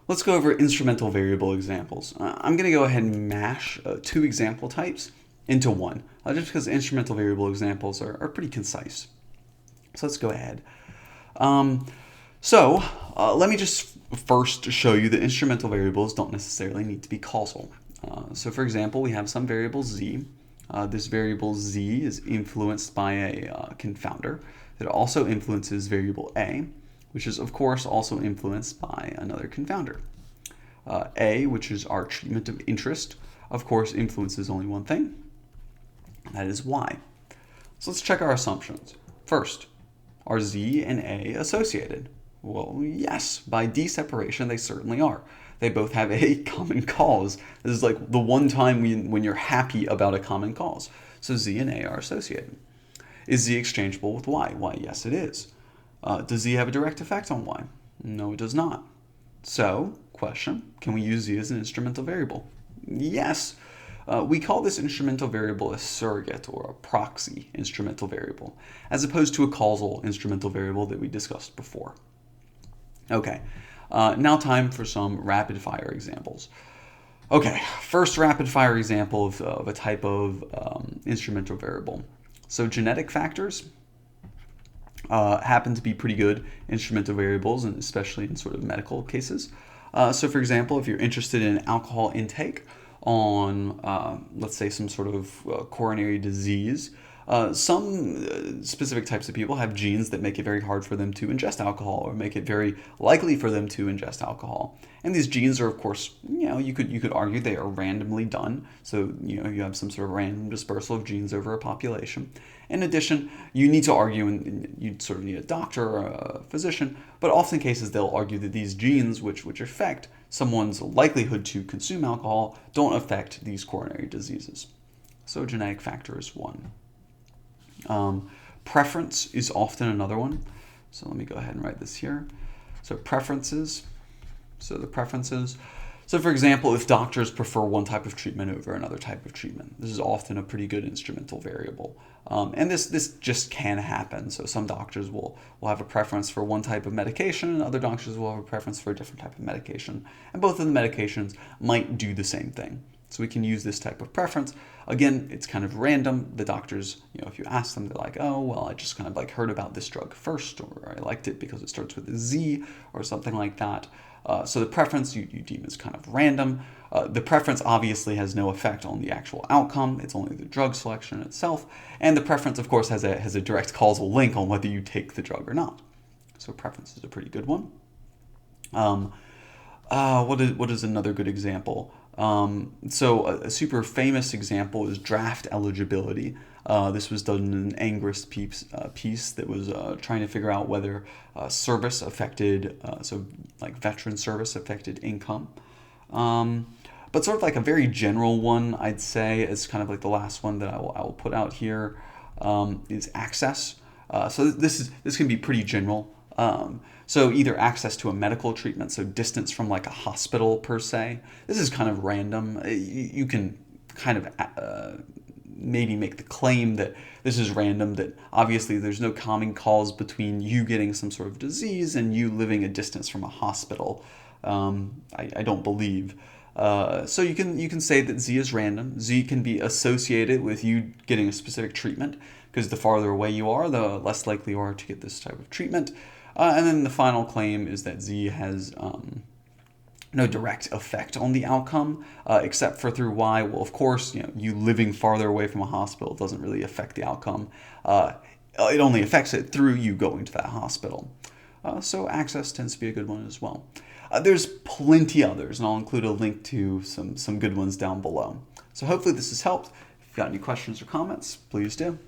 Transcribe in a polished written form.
Let's go over instrumental variable examples. I'm going to go ahead and mash two example types into one, just because instrumental variable examples are pretty concise. So let's go ahead. Let me just first show you that instrumental variables don't necessarily need to be causal. So for example, we have some variable z. This variable z is influenced by a confounder that also influences variable a, which is of course also influenced by another confounder. A, which is our treatment of interest, of course influences only one thing, that is y. So let's check our assumptions. First, are z and a associated? Well, yes, by d-separation they certainly are. They both have a common cause. This is like the one time when you're happy about a common cause. So z and a are associated. Is z exchangeable with y? Why, yes it is. Does z have a direct effect on y? No, it does not. So, question, can we use z as an instrumental variable? Yes. We call this instrumental variable a surrogate or a proxy instrumental variable, as opposed to a causal instrumental variable that we discussed before. Okay, now time for some rapid fire examples. Okay, first rapid fire example of a type of instrumental variable. So genetic factors happen to be pretty good instrumental variables, and especially in sort of medical cases. So for example, if you're interested in alcohol intake on, let's say, some sort of coronary disease, some specific types of people have genes that make it very hard for them to ingest alcohol, or make it very likely for them to ingest alcohol. And these genes are, of course, you could argue they are randomly done. So you have some sort of random dispersal of genes over a population. In addition, you need to argue, and you sort of need a doctor or a physician, but often cases they'll argue that these genes, which affect someone's likelihood to consume alcohol, don't affect these coronary diseases. So genetic factor is one. Preference is often another one. So let me go ahead and write this here. So preferences. So the preferences. So for example, if doctors prefer one type of treatment over another type of treatment, this is often a pretty good instrumental variable. And this just can happen. So some doctors will have a preference for one type of medication, and other doctors will have a preference for a different type of medication. And both of the medications might do the same thing. So we can use this type of preference. Again, it's kind of random. The doctors, if you ask them, they're like, oh, well, I just kind of like heard about this drug first, or I liked it because it starts with a Z, or something like that. So the preference you deem as kind of random. The preference obviously has no effect on the actual outcome. It's only the drug selection itself. And the preference, of course, has a direct causal link on whether you take the drug or not. So preference is a pretty good one. What is another good example? So a super famous example is draft eligibility. This was done in an Angrist piece that was trying to figure out whether service affected, so like veteran service affected income. But sort of like a very general one, I'd say, is kind of like the last one that I will put out here, is access. So this can be pretty general. So either access to a medical treatment, so distance from like a hospital per se. This is kind of random. You can kind of maybe make the claim that this is random, that obviously there's no common cause between you getting some sort of disease and you living a distance from a hospital. I don't believe. So you can say that Z is random. Z can be associated with you getting a specific treatment, because the farther away you are, the less likely you are to get this type of treatment. And then the final claim is that Z has no direct effect on the outcome, except for through Y. Well, of course, you living farther away from a hospital doesn't really affect the outcome. It only affects it through you going to that hospital. So access tends to be a good one as well. There's plenty others, and I'll include a link to some good ones down below. So hopefully this has helped. If you've got any questions or comments, please do.